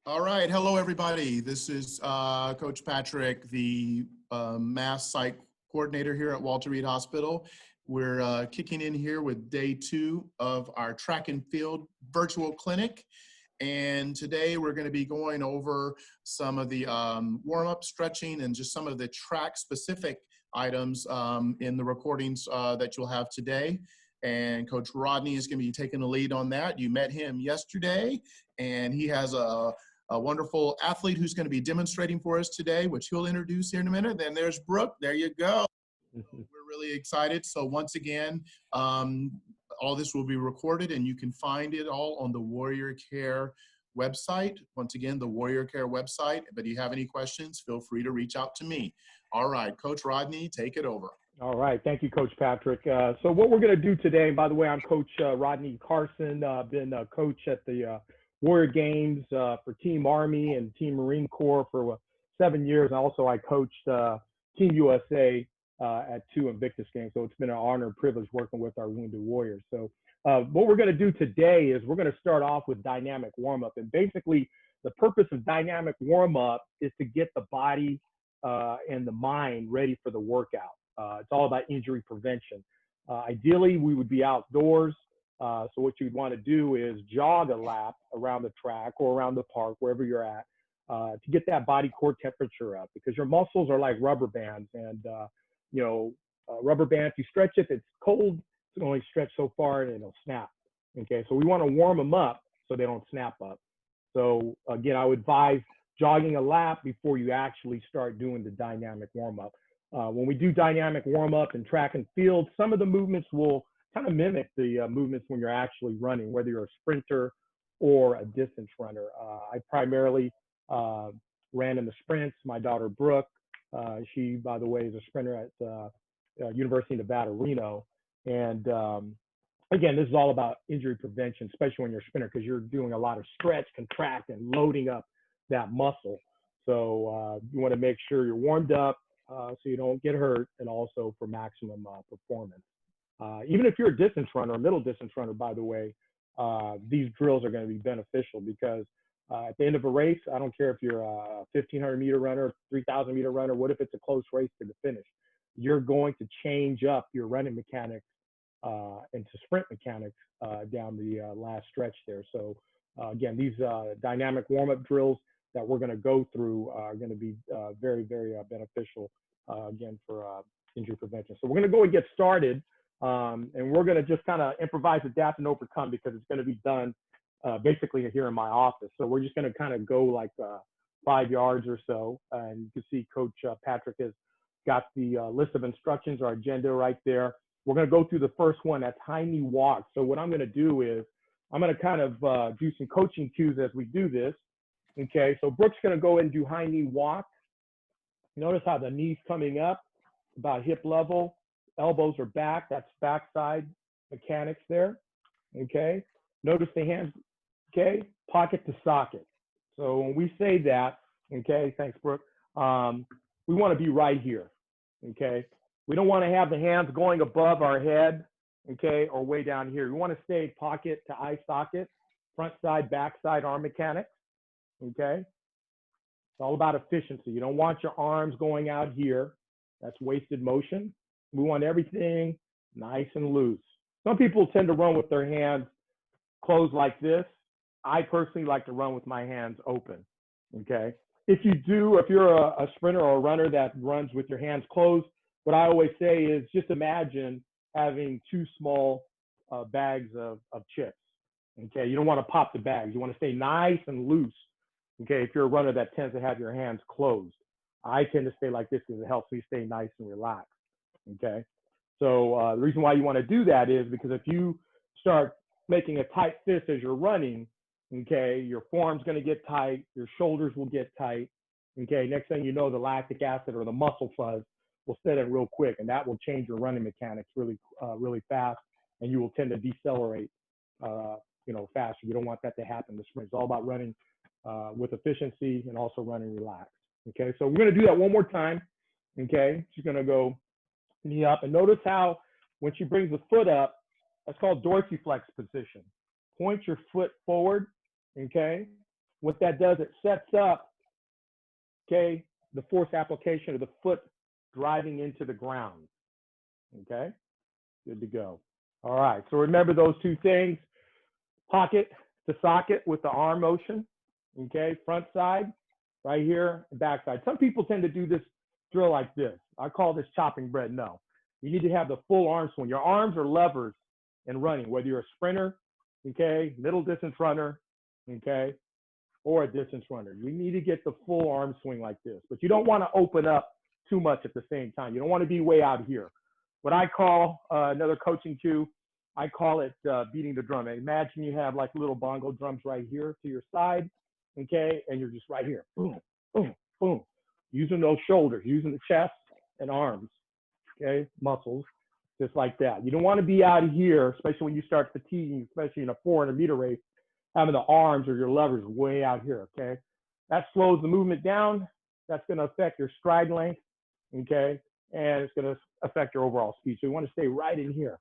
All right, hello everybody. This is Coach Patrick, the Mass Psych Coordinator here at Walter Reed Hospital. We're kicking in here with day 2 of our track and field virtual clinic. And today we're going to be going over some of the warm-up stretching and just some of the track specific items in the recordings that you'll have today. And Coach Rodney is going to be taking the lead on that. You met him yesterday, and he has a wonderful athlete who's going to be demonstrating for us today, which he'll introduce here in a minute. Then there's Brooke. There you go. We're really excited. So once again, all this will be recorded, and you can find it all on the Warrior Care website. Once again, the Warrior Care website. But if you have any questions, feel free to reach out to me. All right, Coach Rodney, take it over. All right. Thank you, Coach Patrick. So what we're going to do today, and by the way, I'm Coach Rodney Carson. I've been a coach at the Warrior Games for Team Army and Team Marine Corps for 7 years. And also I coached Team USA at 2 Invictus Games. So it's been an honor and privilege working with our wounded warriors. So what we're going to do today is we're going to start off with dynamic warm-up. And basically the purpose of dynamic warm-up is to get the body and the mind ready for the workout. It's all about injury prevention. Ideally, we would be outdoors. So what you'd want to do is jog a lap around the track or around the park, wherever you're at, to get that body core temperature up, because your muscles are like rubber bands. And, rubber band, if you stretch it, if it's cold, it's only stretch so far and it'll snap. Okay, so we want to warm them up so they don't snap up. So again, I would advise jogging a lap before you actually start doing the dynamic warm-up. When we do dynamic warm-up in track and field, some of the movements will kind of mimic the movements when you're actually running, whether you're a sprinter or a distance runner. I primarily ran in the sprints. My daughter Brooke, she, by the way, is a sprinter at University of Nevada, Reno. And again, this is all about injury prevention, especially when you're a sprinter, because you're doing a lot of stretch, contract, and loading up that muscle. So you want to make sure you're warmed up so you don't get hurt, and also for maximum performance. Even if you're a distance runner, a middle distance runner, by the way, these drills are going to be beneficial, because at the end of a race, I don't care if you're a 1,500 meter runner, 3,000 meter runner, what if it's a close race to the finish? You're going to change up your running mechanics into sprint mechanics down the last stretch there. So again, these dynamic warm-up drills that we're going to go through are going to be very, very beneficial, again, for injury prevention. So we're going to go and get started. And we're going to just kind of improvise, adapt, and overcome, because it's going to be done basically here in my office. So we're just going to kind of go like 5 yards or so. And you can see Coach Patrick has got the list of instructions, our agenda right there. We're going to go through the first one. That's Hiney Walk. So what I'm going to do is I'm going to kind of do some coaching cues as we do this. Okay, so Brooke's going to go and do Hiney Walk. Notice how the knees coming up about hip level. Elbows are back. That's backside mechanics there. Okay. Notice the hands. Okay. Pocket to socket. So when we say that, okay, thanks, Brooke. We want to be right here. Okay. We don't want to have the hands going above our head. Okay. Or way down here. We want to stay pocket to eye socket, front side, back side, arm mechanics. Okay. It's all about efficiency. You don't want your arms going out here. That's wasted motion. We want everything nice and loose. Some people tend to run with their hands closed like this. I personally like to run with my hands open, okay? If you're a sprinter or a runner that runs with your hands closed, what I always say is just imagine having 2 small bags of chips, okay? You don't want to pop the bags. You want to stay nice and loose, okay, if you're a runner that tends to have your hands closed. I tend to stay like this because it helps me stay nice and relaxed. Okay, so the reason why you want to do that is because if you start making a tight fist as you're running, okay, your forearm's going to get tight, your shoulders will get tight. Okay, next thing you know, the lactic acid or the muscle fuzz will set in real quick, and that will change your running mechanics really, really fast, and you will tend to decelerate, faster. You don't want that to happen in the sprint. It's all about running with efficiency and also running relaxed. Okay, so we're going to do that one more time. Okay, she's going to go knee up, and notice how when she brings the foot up, that's called dorsiflex position. Point your foot forward, okay? What that does, it sets up, okay, the force application of the foot driving into the ground. Okay, good to go. All right, so remember those two things: pocket to socket with the arm motion. Okay, front side right here, and back side. Some people tend to do this drill like this. I call this chopping bread. No, you need to have the full arm swing. Your arms are levers in running, whether you're a sprinter, okay, middle distance runner, okay, or a distance runner. You need to get the full arm swing like this, but you don't want to open up too much at the same time. You don't want to be way out here. What I call another coaching cue, I call it beating the drum. Imagine you have like little bongo drums right here to your side, okay, and you're just right here, boom, boom, boom, using those shoulders, using the chest and arms, okay, muscles, just like that. You don't want to be out here, especially when you start fatiguing, especially in a 400-meter race, having the arms or your levers way out here, okay? That slows the movement down. That's going to affect your stride length, okay? And it's going to affect your overall speed. So you want to stay right in here.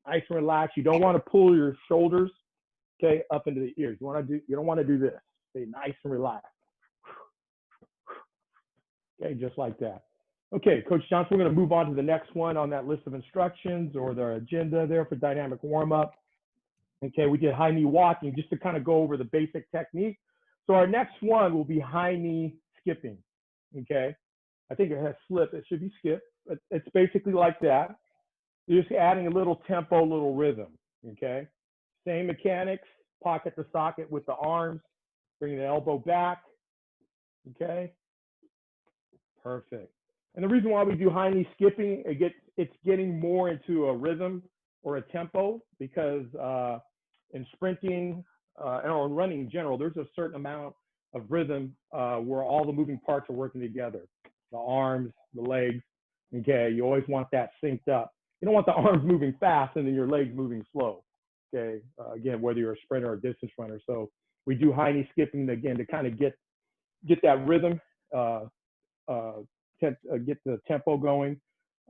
Nice and relaxed. You don't want to pull your shoulders, okay, up into the ears. You don't want to do this. Stay nice and relaxed. Okay, just like that. Okay, Coach Johnson, we're going to move on to the next one on that list of instructions or the agenda there for dynamic warm-up. Okay, we did high knee walking just to kind of go over the basic technique. So our next one will be high knee skipping. Okay, I think it has slip. It should be skip. But it's basically like that. You're just adding a little tempo, little rhythm. Okay, same mechanics, pocket to socket with the arms, bringing the elbow back. Okay, perfect. And the reason why we do high knee skipping, it's getting more into a rhythm or a tempo, because in sprinting or in running in general, there's a certain amount of rhythm where all the moving parts are working together. The arms, the legs, okay? You always want that synced up. You don't want the arms moving fast and then your legs moving slow, okay? Again, whether you're a sprinter or a distance runner. So we do high knee skipping, again, to kind of get that rhythm, get the tempo going,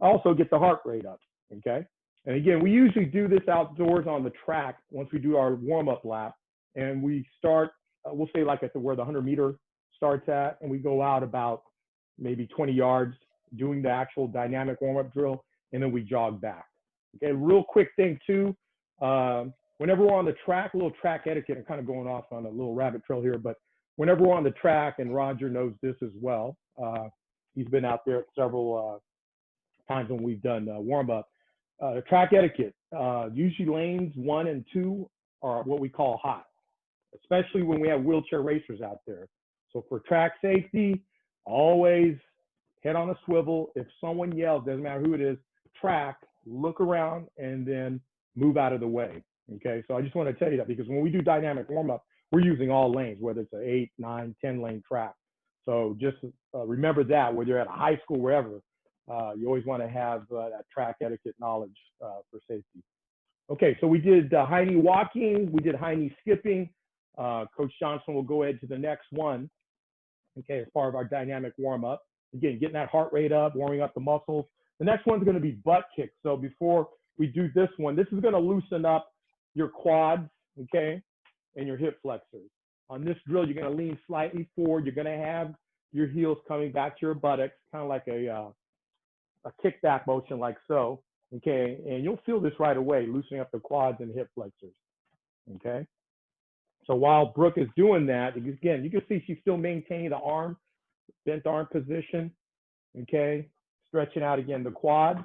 also get the heart rate up, okay? And again, we usually do this outdoors on the track once we do our warm-up lap, and we start, we'll say like where the 100-meter starts at, and we go out about maybe 20 yards doing the actual dynamic warm-up drill, and then we jog back. Okay, real quick thing too, whenever we're on the track, a little track etiquette, I'm kind of going off on a little rabbit trail here, but whenever we're on the track, and Roger knows this as well, he's been out there several times when we've done warm-up. Track etiquette, usually lanes 1 and 2 are what we call hot, especially when we have wheelchair racers out there. So for track safety, always head on a swivel. If someone yells, doesn't matter who it is, track, look around, and then move out of the way. Okay, so I just want to tell you that, because when we do dynamic warm-up, we're using all lanes, whether it's an 8, 9, 10 lane track. So just remember that, whether you're at a high school, wherever, you always want to have that track etiquette knowledge for safety. Okay, so we did high knee walking, we did high knee skipping. Coach Johnson will go ahead to the next one, okay, as part of our dynamic warm-up. Again, getting that heart rate up, warming up the muscles. The next one's going to be butt kicks. So before we do this one, this is going to loosen up your quads, okay, and your hip flexors. On this drill, you're going to lean slightly forward. You're going to have your heels coming back to your buttocks, kind of like a kickback motion like so, okay? And you'll feel this right away, loosening up the quads and hip flexors, okay? So while Brooke is doing that, again, you can see she's still maintaining the arm, bent arm position, okay? Stretching out again the quads,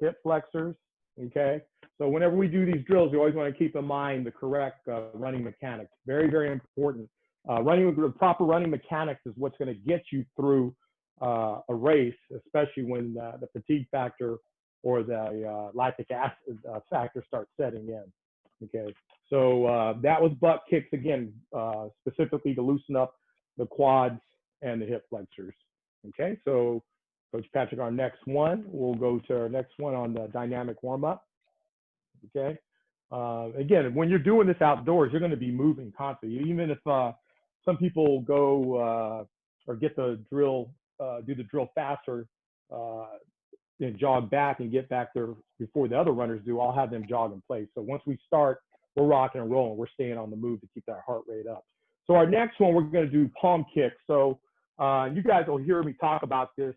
hip flexors, okay? So whenever we do these drills, we always want to keep in mind the correct running mechanics. Very, very important. The proper running mechanics is what's going to get you through a race, especially when the fatigue factor or the lactic acid factor starts setting in. Okay, so that was butt kicks again, specifically to loosen up the quads and the hip flexors. Okay, so Coach Patrick, our next one, we'll go to our next one on the dynamic warm up. Okay, again, when you're doing this outdoors, you're going to be moving constantly. Even if some people go or get the drill, do the drill faster, and jog back and get back there before the other runners do, I'll have them jog in place. So once we start, we're rocking and rolling. We're staying on the move to keep that heart rate up. So our next one, we're going to do palm kicks. So you guys will hear me talk about this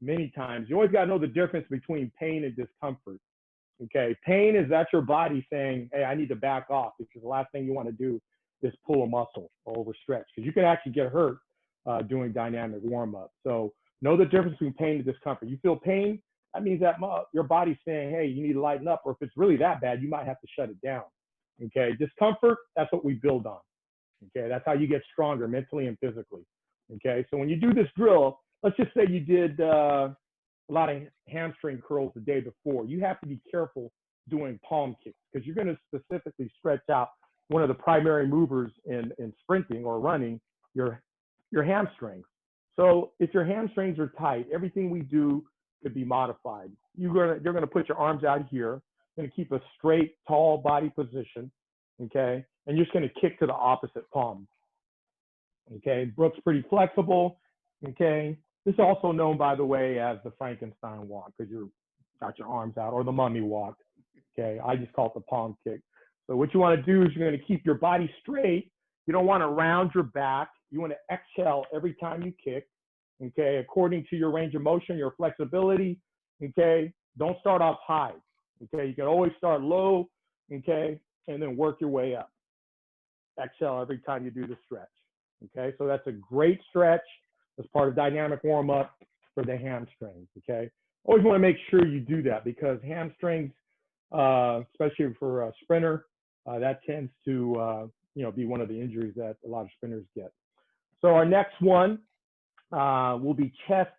many times. You always got to know the difference between pain and discomfort. Okay, pain is that's your body saying, hey, I need to back off, because the last thing you want to do is pull a muscle or overstretch, because you can actually get hurt doing dynamic warm-up. So know the difference between pain and discomfort. You feel pain, that means that your body's saying, hey, you need to lighten up, or if it's really that bad, you might have to shut it down. Okay, discomfort, that's what we build on. Okay, that's how you get stronger mentally and physically. Okay, so when you do this drill, let's just say you did a lot of hamstring curls the day before. You have to be careful doing palm kicks, because you're going to specifically stretch out one of the primary movers in sprinting or running, your hamstrings. So if your hamstrings are tight, everything we do could be modified. You're going to put your arms out here, going to keep a straight, tall body position, okay? And you're just going to kick to the opposite palm, okay? Brooke's pretty flexible, okay? This is also known, by the way, as the Frankenstein Walk, because you've got your arms out, or the mummy walk, okay? I just call it the palm kick. So what you want to do is you're going to keep your body straight. You don't want to round your back. You want to exhale every time you kick, okay? According to your range of motion, your flexibility, okay? Don't start off high, okay? You can always start low, okay? And then work your way up. Exhale every time you do the stretch, okay? So that's a great stretch as part of dynamic warm-up for the hamstrings, okay? Always want to make sure you do that, because hamstrings, especially for a sprinter, that tends to be one of the injuries that a lot of sprinters get. So our next one will be chest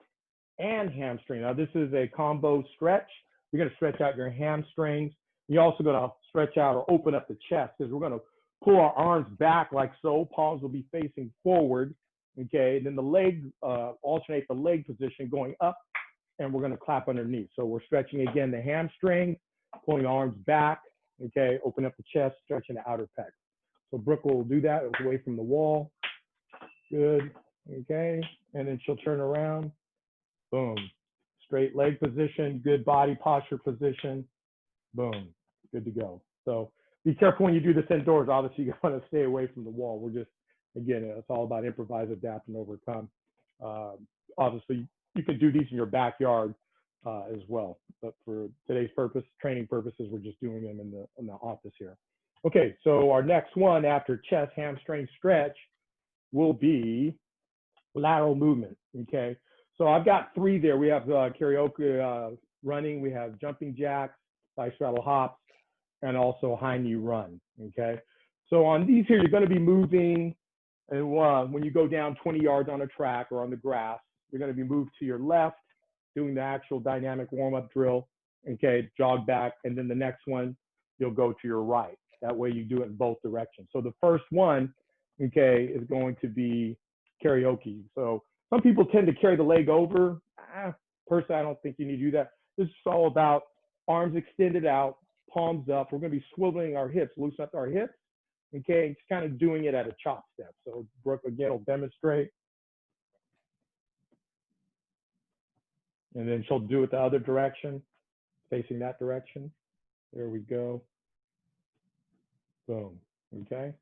and hamstring. Now this is a combo stretch. You're going to stretch out your hamstrings. You're also going to stretch out or open up the chest, because we're going to pull our arms back like so. Palms will be facing forward, okay? And then the leg, alternate the leg position going up, and we're going to clap underneath. So we're stretching again the hamstring, pulling the arms back, okay? Open up the chest, stretching the outer pec. So Brooke will do that away from the wall. Good, okay? And then she'll turn around, boom. Straight leg position, good body posture position, boom, good to go. So be careful when you do this indoors. Obviously, you want to stay away from the wall. We're just, again, it's all about improvise, adapt, and overcome. Obviously, you can do these in your backyard as well. But for today's purpose, training purposes, we're just doing them in the office here. Okay, so our next one after chest hamstring stretch will be lateral movement, okay? So I've got three there. We have karaoke running, we have jumping jacks, side straddle hops, and also Hiney run, okay? So on these here, you're gonna be moving, and when you go down 20 yards on a track or on the grass, you're gonna be moved to your left, doing the actual dynamic warm-up drill, okay, jog back, and then the next one, you'll go to your right. That way you do it in both directions. So the first one, okay, is going to be karaoke. So some people tend to carry the leg over. Personally, I don't think you need to do that. This is all about arms extended out, palms up. We're going to be swiveling our hips, loosen up our hips, okay? Just kind of doing it at a chop step. So Brooke, again, will demonstrate. And then she'll do it the other direction, facing that direction. There we go. Boom, okay?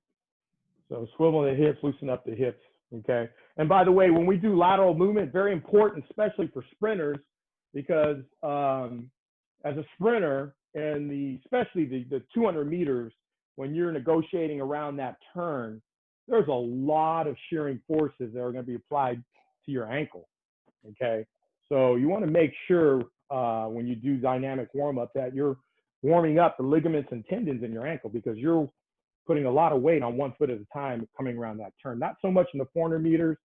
So swivel the hips, loosen up the hips, okay? And by the way, when we do lateral movement, very important, especially for sprinters, because as a sprinter, and especially the 200 meters, when you're negotiating around that turn, there's a lot of shearing forces that are going to be applied to your ankle, okay? So you want to make sure when you do dynamic warm-up that you're warming up the ligaments and tendons in your ankle, because you're putting a lot of weight on one foot at a time coming around that turn. Not so much in the 400 meters,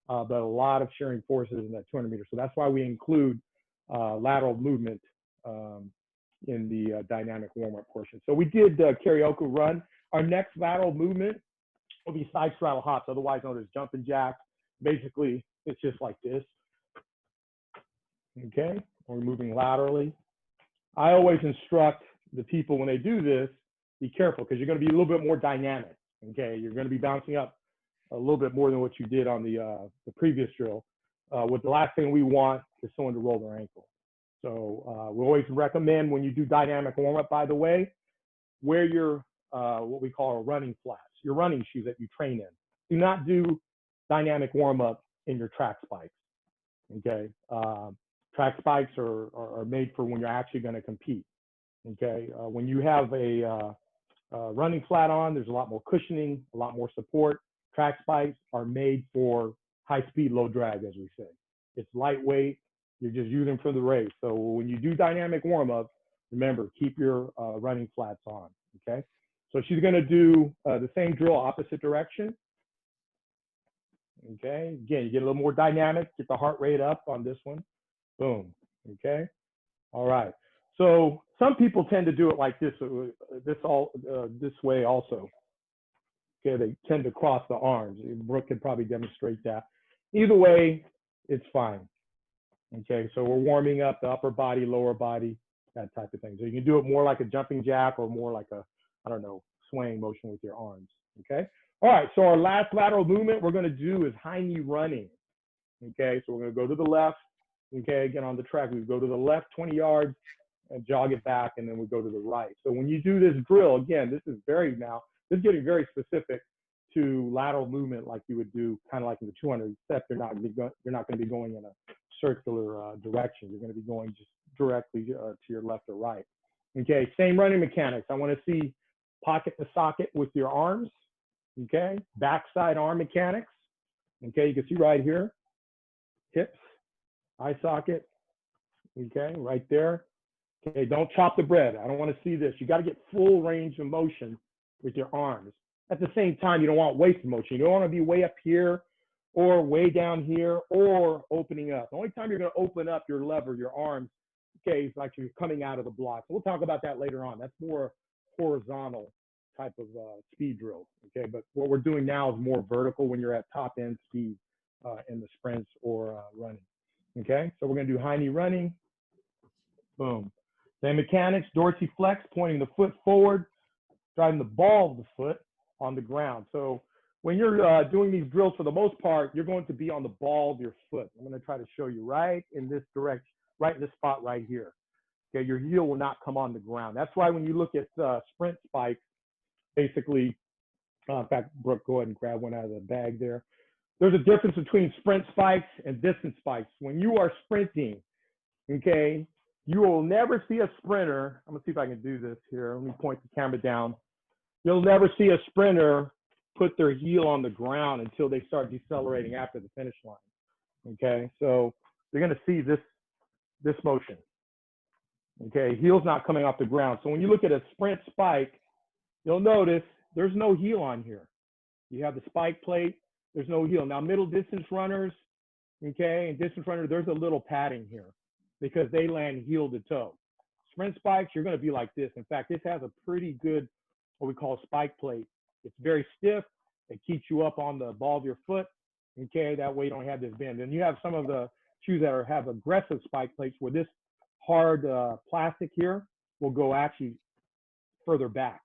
but a lot of shearing forces in that 200 meters. So that's why we include lateral movement in the dynamic warm-up portion. So we did karaoke run. Our next lateral movement will be side straddle hops, otherwise known as jumping jacks. Basically, it's just like this. Okay, we're moving laterally. I always instruct the people when they do this, be careful, because you're going to be a little bit more dynamic. Okay, you're going to be bouncing up a little bit more than what you did on the previous drill. What the last thing we want is someone to roll their ankle. So we always recommend when you do dynamic warm-up, by the way, wear your what we call running flats, your running shoes that you train in. do not do dynamic warm-up in your track spikes, okay? Track spikes are made for when you're actually going to compete, okay? When you have a running flat on, there's a lot more cushioning, a lot more support. Track spikes are made for high speed, low drag, as we say. It's lightweight. You're just using for the race. So when you do dynamic warm-up, remember, keep your running flats on, okay? So she's going to do the same drill, opposite direction. Okay, again, you get a little more dynamic, get the heart rate up on this one. Boom, okay? All right. So some people tend to do it like this, this way also. Okay, they tend to cross the arms. Brooke could probably demonstrate that. Either way, it's fine. Okay, so we're warming up the upper body, lower body, that type of thing. So you can do it more like a jumping jack or more like a, I don't know, swaying motion with your arms, okay? All right, so our last lateral movement we're gonna do is Hiney Running, okay? So we're gonna go to the left, okay? Again, on the track, we go to the left 20 yards and jog it back, and then we go to the right. So when you do this drill, again, this is getting very specific to lateral movement like you would do kind of like in the 200, except you're not gonna be going in a circular direction. You're gonna be going just directly to your left or right. Okay, same running mechanics. I wanna see pocket to socket with your arms. Okay, backside arm mechanics. Okay, you can see right here, hips, eye socket. Okay, right there. Okay, don't chop the bread. I don't want to see this. You got to get full range of motion with your arms. At the same time, you don't want wasted motion. You don't want to be way up here or way down here or opening up. The only time you're going to open up your lever, your arms, okay, is like you're coming out of the block. So we'll talk about that later on. That's more horizontal type of speed drill, okay? But what we're doing now is more vertical when you're at top end speed in the sprints or running, okay? So we're gonna do Hiney Running, boom. Same mechanics, dorsiflex, pointing the foot forward, driving the ball of the foot on the ground. So when you're doing these drills, for the most part, you're going to be on the ball of your foot. I'm gonna try to show you right in this direction, right in this spot right here. Okay, your heel will not come on the ground. That's why when you look at sprint spikes, basically, in fact, Brooke, go ahead and grab one out of the bag there. There's a difference between sprint spikes and distance spikes. When you are sprinting, okay, you will never see a sprinter. I'm gonna see if I can do this here. Let me point the camera down. You'll never see a sprinter put their heel on the ground until they start decelerating after the finish line. Okay, so you're gonna see this motion. Okay, heel's not coming off the ground. So when you look at a sprint spike, you'll notice there's no heel on here. You have the spike plate, there's no heel. Now, middle distance runners, okay, and distance runners, there's a little padding here because they land heel to toe. Sprint spikes, you're gonna be like this. In fact, this has a pretty good, what we call spike plate. It's very stiff. It keeps you up on the ball of your foot, okay? That way you don't have this bend. And you have some of the shoes that have aggressive spike plates where this hard plastic here will go actually further back.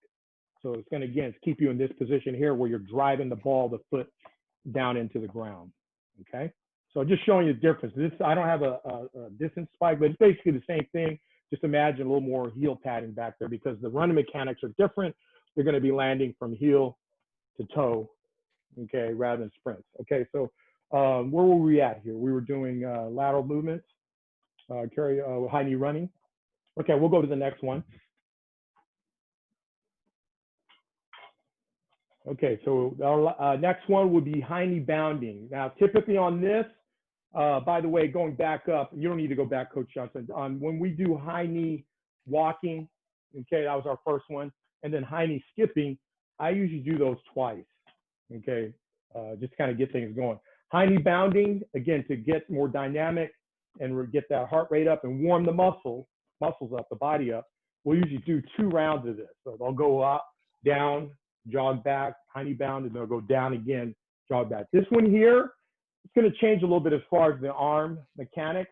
So it's going to, again, keep you in this position here where you're driving the ball, the foot down into the ground, okay? So just showing you the difference. This, I don't have a distance spike, but it's basically the same thing. Just imagine a little more heel padding back there because the running mechanics are different. They're going to be landing from heel to toe, okay, rather than sprints. Okay, so where were we at here? We were doing lateral movements, Hiney Running. Okay, we'll go to the next one. Okay, so our next one would be Hiney Bounding. Now, typically on this, by the way, going back up, you don't need to go back, Coach Johnson. When we do Hiney Walking, okay, that was our first one, and then Hiney Skipping, I usually do those twice, okay, just kind of get things going. Hiney Bounding, again, to get more dynamic and get that heart rate up and warm the muscles up, the body up, we'll usually do 2 rounds of this. So they'll go up, down, jog back, Hiney Bound, and they'll go down again, jog back. This one here, it's going to change a little bit as far as the arm mechanics.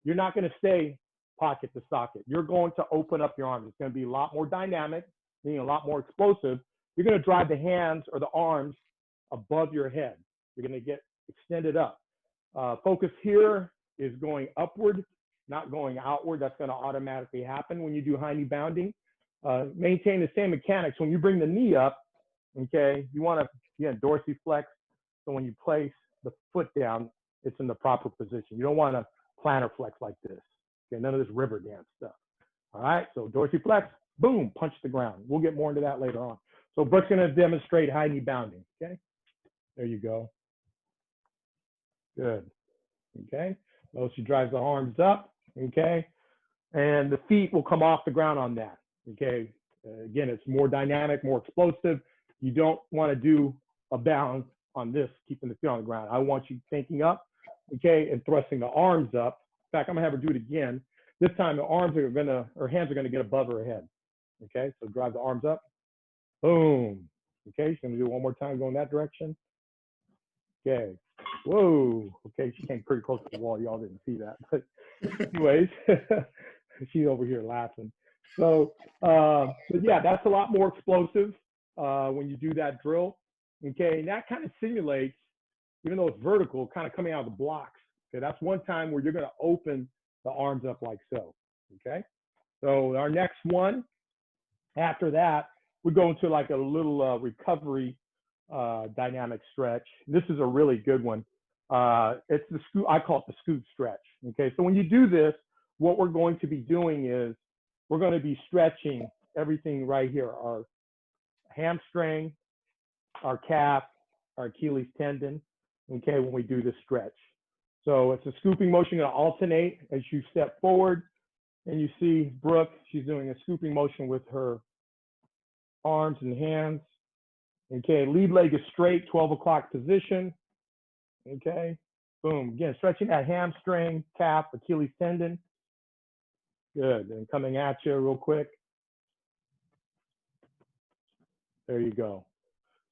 You're not going to stay pocket to socket. You're going to open up your arms. It's going to be a lot more dynamic, meaning a lot more explosive. You're going to drive the hands or the arms above your head. You're going to get extended up. Focus here is going upward, not going outward. That's going to automatically happen when you do Hiney Bounding. Maintain the same mechanics. When you bring the knee up, okay, you want to, again, dorsiflex, So when you place the foot down, it's in the proper position. You don't want to plantar flex like this. Okay, none of this river dance stuff. All right, so dorsiflex, boom, punch the ground. We'll get more into that later on. So Brooke's going to demonstrate Heine Bounding. Okay, there you go. Good. Okay, so she drives the arms up. Okay, and the feet will come off the ground on that. Okay, again, it's more dynamic, more explosive. You don't want to do a bound on this, keeping the feet on the ground. I want you thinking up, okay, and thrusting the arms up. In fact, I'm gonna have her do it again. This time, the arms are gonna, her hands are gonna get above her head. Okay, so drive the arms up. Boom. Okay, she's gonna do it one more time, go in that direction. Okay. Whoa. Okay, she came pretty close to the wall. Y'all didn't see that, but anyways, she's over here laughing. So, but yeah, that's a lot more explosive when you do that drill. Okay, and that kind of simulates, even though it's vertical, kind of coming out of the blocks. Okay, that's one time where you're going to open the arms up like so. Okay, so our next one after that, we go into like a little recovery dynamic stretch. This is a really good one. It's the scoot. I call it the scoot stretch. Okay, so when you do this, what we're going to be doing is we're going to be stretching everything right here: our hamstring, our calf, our Achilles tendon. Okay, when we do this stretch. So it's a scooping motion, going to alternate as you step forward. And you see Brooke, she's doing a scooping motion with her arms and hands. Okay, lead leg is straight, 12 o'clock position. Okay, boom. Again, stretching that hamstring, calf, Achilles tendon. Good, and coming at you real quick. There you go.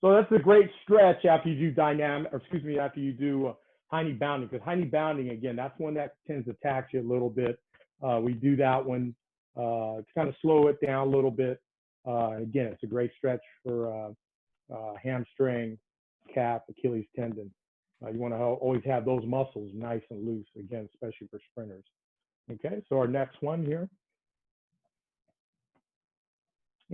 So that's a great stretch after you do after you do Heine Bounding, because Heine Bounding, again, that's one that tends to tax you a little bit. We do that one to kind of slow it down a little bit. Again, it's a great stretch for hamstring, calf, Achilles tendon. You want to always have those muscles nice and loose, again, especially for sprinters. Okay, so our next one here.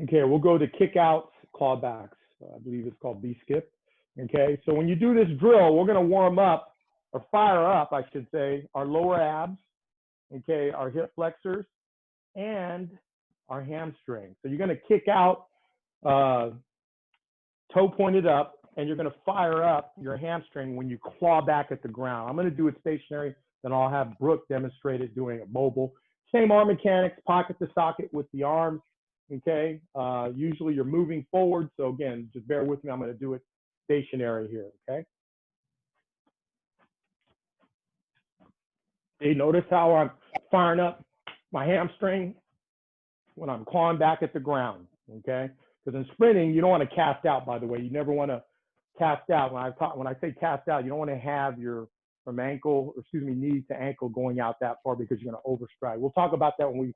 Okay, we'll go to kick outs, clawbacks. I believe it's called B-skip. Okay, so when you do this drill, we're going to warm up, or fire up, I should say, our lower abs, okay, our hip flexors, and our hamstring. So you're going to kick out, toe pointed up, and you're going to fire up your hamstring when you claw back at the ground. I'm going to do it stationary, then I'll have Brooke demonstrate it doing it mobile. Same arm mechanics, pocket to socket with the arms. Okay, usually you're moving forward. So again, just bear with me. I'm going to do it stationary here. Okay. You notice how I'm firing up my hamstring when I'm clawing back at the ground. Okay. Because in sprinting, you don't want to cast out, by the way. You never want to cast out. When I say cast out, you don't want to have your knee to ankle going out that far, because you're going to overstride. We'll talk about that when we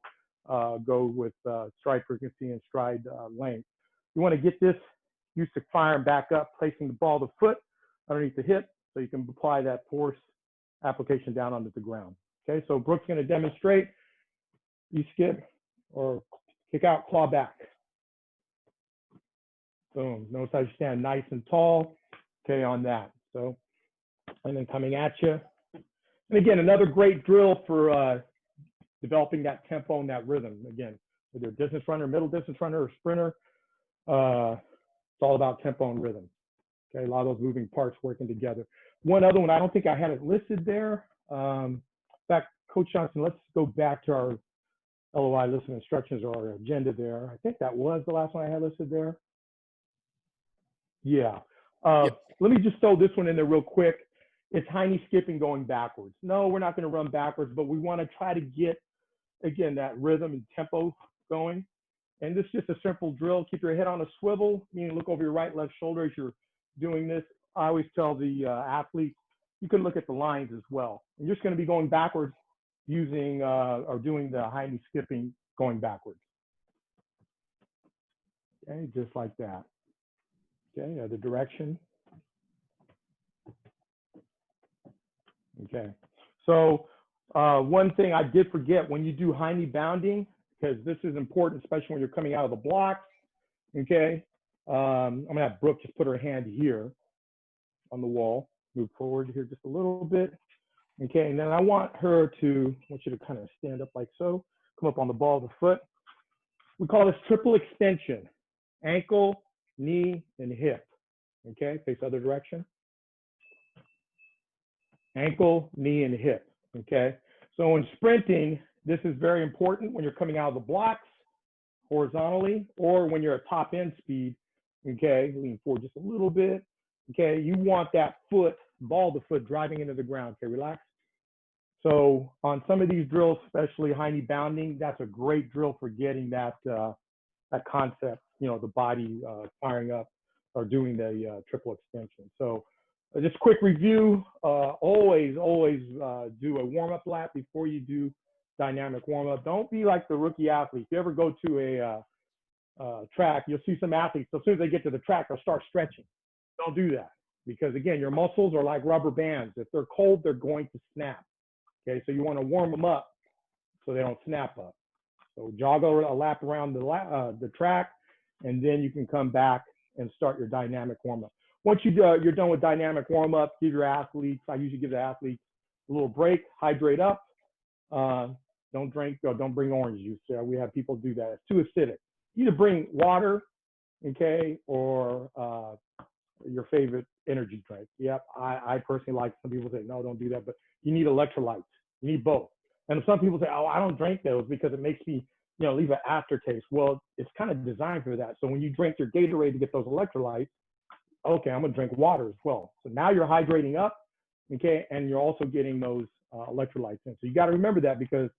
go with stride frequency and stride length. You want to get this used to firing back up, placing the ball of the foot underneath the hip, so you can apply that force application down onto the ground. Okay, so Brooke's going to demonstrate skip or kick out, claw back. Boom. Notice how you stand nice and tall. Okay, on that. So, and then coming at you. And again, another great drill for developing that tempo and that rhythm. Again, whether you're a distance runner, middle distance runner, or sprinter, it's all about tempo and rhythm. Okay, a lot of those moving parts working together. One other one, I don't think I had it listed there. In fact, Coach Johnson, let's go back to our LOI list of instructions or our agenda there. I think that was the last one I had listed there. Yeah. Yep. Let me just throw this one in there real quick. It's Heine skipping going backwards. No, we're not going to run backwards, but we want to try to get, again, that rhythm and tempo going. And this is just a simple drill. Keep your head on a swivel, meaning look over your right, left shoulder as you're doing this. I always tell the athletes, you can look at the lines as well. And you're just going to be going backwards using or doing the Heine skipping going backwards. Okay, just like that. Okay, the direction. Okay, so one thing I did forget, when you do Heine Bounding, because this is important, especially when you're coming out of the blocks. Okay, I'm gonna have Brooke just put her hand here on the wall. Move forward here just a little bit. Okay, and then I want you to kind of stand up like so. Come up on the ball of the foot. We call this triple extension. Ankle, knee, and hip. Okay, face other direction. Ankle, knee, and hip. Okay, so in sprinting, this is very important when you're coming out of the blocks horizontally, or when you're at top end speed. Okay, lean forward just a little bit. Okay, you want that foot, ball of the foot, driving into the ground. Okay, relax. So on some of these drills, especially Heine Bounding, that's a great drill for getting that that concept, you know, the body firing up or doing the triple extension. So just quick review, always do a warm-up lap before you do dynamic warm-up. Don't be like the rookie athlete. If you ever go to a track, you'll see some athletes, as soon as they get to the track, they'll start stretching. Don't do that, because again, your muscles are like rubber bands. If they're cold, they're going to snap. Okay, so you want to warm them up so they don't snap up. So jog a lap around the track, and then you can come back and start your dynamic warm-up. Once you're done with dynamic warm-up, give your athletes, I usually give the athletes a little break, hydrate up. Don't drink, or don't bring orange juice. We have people do that. It's too acidic. Either bring water, okay, or your favorite energy drink. Yep, I personally like, some people say, no, don't do that, but you need electrolytes. You need both. And some people say, oh, I don't drink those because it makes me, you know, leave an aftertaste. Well, it's kind of designed for that. So when you drink your Gatorade to get those electrolytes, okay, I'm gonna drink water as well. So now you're hydrating up, okay, and you're also getting those electrolytes in. So you gotta remember that, because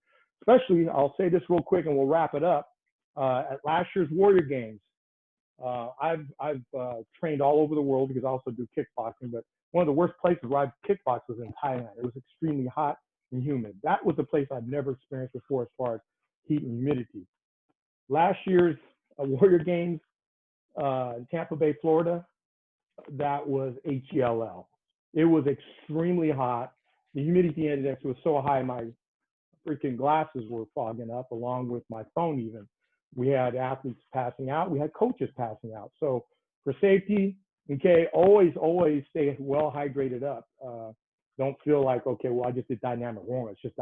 especially, I'll say this real quick and we'll wrap it up. At last year's Warrior Games, I've trained all over the world because I also do kickboxing, but one of the worst places where I kickboxed was in Thailand. It was extremely hot and humid. That was the place I've never experienced before as far as heat and humidity. Last year's Warrior Games in Tampa Bay, Florida, that was HELL. It was extremely hot. The humidity index was so high, my freaking glasses were fogging up, along with my phone even. We had athletes passing out. We had coaches passing out. So for safety, okay, always stay well hydrated up. Don't feel like, okay, well, I just did dynamic warm-up. It's just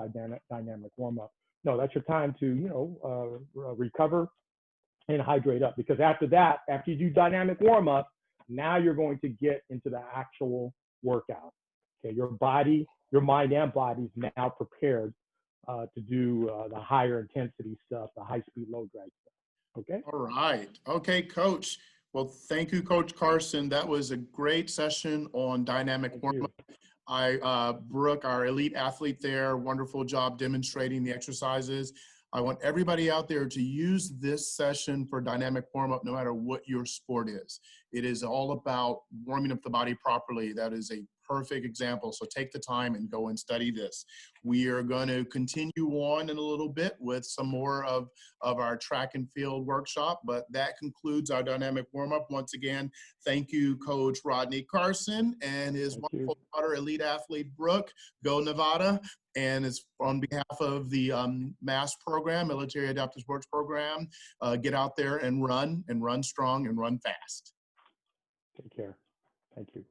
dynamic warm-up. No, that's your time to, you know, recover and hydrate up. Because after that, after you do dynamic warm-up, now you're going to get into the actual workout. Okay, your body, your mind and body is now prepared to do the higher intensity stuff, the high-speed, low-drag stuff. Okay? All right. Okay, Coach. Well, thank you, Coach Carson. That was a great session on dynamic warm-up. Brooke, our elite athlete there, wonderful job demonstrating the exercises. I want everybody out there to use this session for dynamic warm-up, no matter what your sport is. It is all about warming up the body properly. That is a perfect example. So take the time and go and study this. We are going to continue on in a little bit with some more of our track and field workshop, but that concludes our dynamic warm-up. Once again, thank you, Coach Rodney Carson and his wonderful daughter, elite athlete Brooke. Go Nevada. And it's on behalf of the MASS program, Military Adaptive Sports Program. Get out there and run strong and run fast. Take care. Thank you.